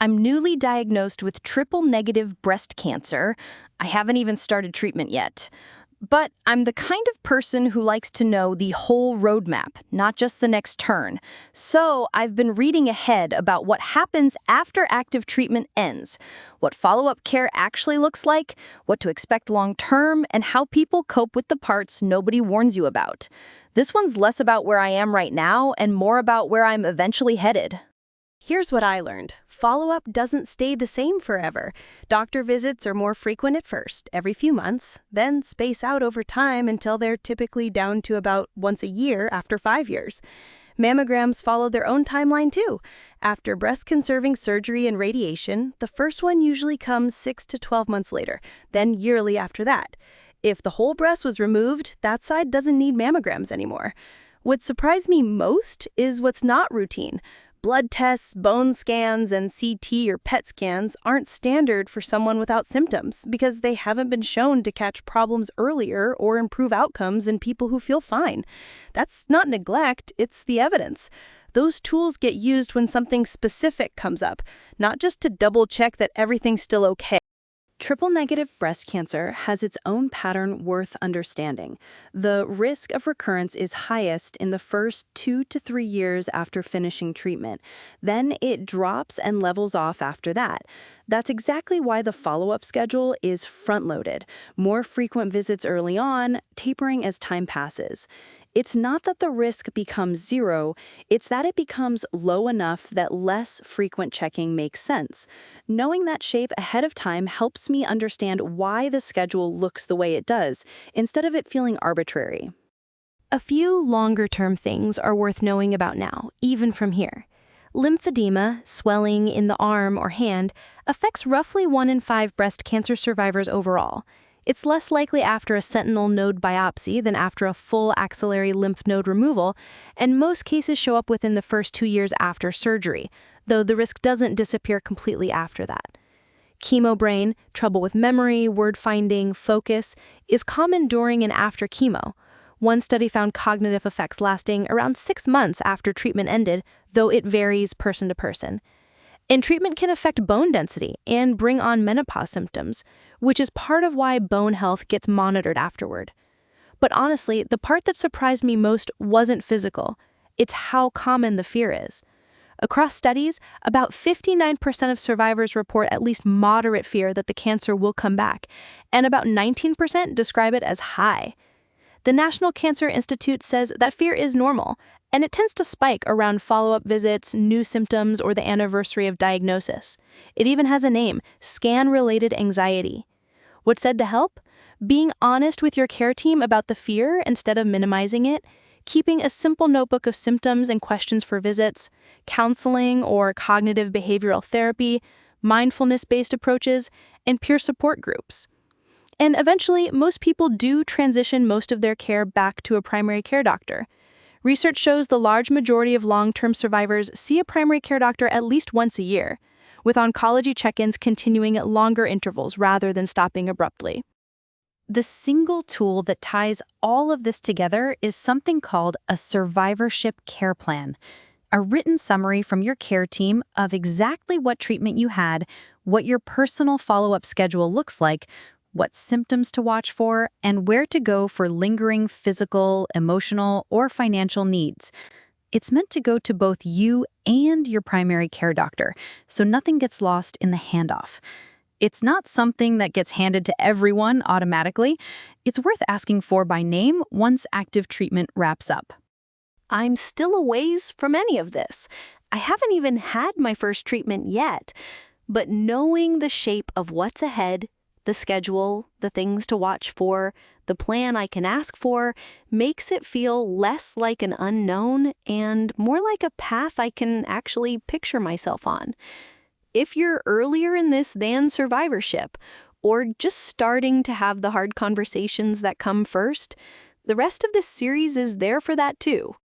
I'm newly diagnosed with triple-negative breast cancer. I haven't even started treatment yet. But I'm the kind of person who likes to know the whole roadmap, not just the next turn. So I've been reading ahead about what happens after active treatment ends, what follow-up care actually looks like, what to expect long-term, and how people cope with the parts nobody warns you about. This one's less about where I am right now and more about where I'm eventually headed. Here's what I learned. Follow-up doesn't stay the same forever. Doctor visits are more frequent at first, every few months, then space out over time until they're typically down to about once a year after 5 years. Mammograms follow their own timeline too. After breast-conserving surgery and radiation, the first one usually comes 6 to 12 months later, then yearly after that. If the whole breast was removed, that side doesn't need mammograms anymore. What surprised me most is what's not routine. Blood tests, bone scans, and CT or PET scans aren't standard for someone without symptoms because they haven't been shown to catch problems earlier or improve outcomes in people who feel fine. That's not neglect, it's the evidence. Those tools get used when something specific comes up, not just to double-check that everything's still okay. Triple-negative breast cancer has its own pattern worth understanding. The risk of recurrence is highest in the first 2 to 3 years after finishing treatment. Then it drops and levels off after that. That's exactly why the follow-up schedule is front-loaded. More frequent visits early on, tapering as time passes. It's not that the risk becomes zero, it's that it becomes low enough that less frequent checking makes sense. Knowing that shape ahead of time helps me understand why the schedule looks the way it does, instead of it feeling arbitrary. A few longer-term things are worth knowing about now, even from here. Lymphedema, swelling in the arm or hand, affects roughly 1 in 5 breast cancer survivors overall. It's less likely after a sentinel node biopsy than after a full axillary lymph node removal, and most cases show up within the first 2 years after surgery, though the risk doesn't disappear completely after that. Chemo brain, trouble with memory, word finding, focus, is common during and after chemo. One study found cognitive effects lasting around 6 months after treatment ended, though it varies person to person. And treatment can affect bone density and bring on menopause symptoms, which is part of why bone health gets monitored afterward. But honestly, the part that surprised me most wasn't physical. It's how common the fear is. Across studies, about 59% of survivors report at least moderate fear that the cancer will come back, and about 19% describe it as high. The National Cancer Institute says that fear is normal, and it tends to spike around follow-up visits, new symptoms, or the anniversary of diagnosis. It even has a name, scan-related anxiety. What's said to help? Being honest with your care team about the fear instead of minimizing it, keeping a simple notebook of symptoms and questions for visits, counseling or cognitive behavioral therapy, mindfulness-based approaches, and peer support groups. And eventually, most people do transition most of their care back to a primary care doctor. Research shows the large majority of long-term survivors see a primary care doctor at least once a year, with oncology check-ins continuing at longer intervals rather than stopping abruptly. The single tool that ties all of this together is something called a survivorship care plan, a written summary from your care team of exactly what treatment you had, what your personal follow-up schedule looks like, what symptoms to watch for, and where to go for lingering physical, emotional, or financial needs. It's meant to go to both you and your primary care doctor, so nothing gets lost in the handoff. It's not something that gets handed to everyone automatically. It's worth asking for by name once active treatment wraps up. I'm still a ways from any of this. I haven't even had my first treatment yet, but knowing the shape of what's ahead, the schedule, the things to watch for, the plan I can ask for, makes it feel less like an unknown and more like a path I can actually picture myself on. If you're earlier in this than survivorship, or just starting to have the hard conversations that come first, the rest of this series is there for that too.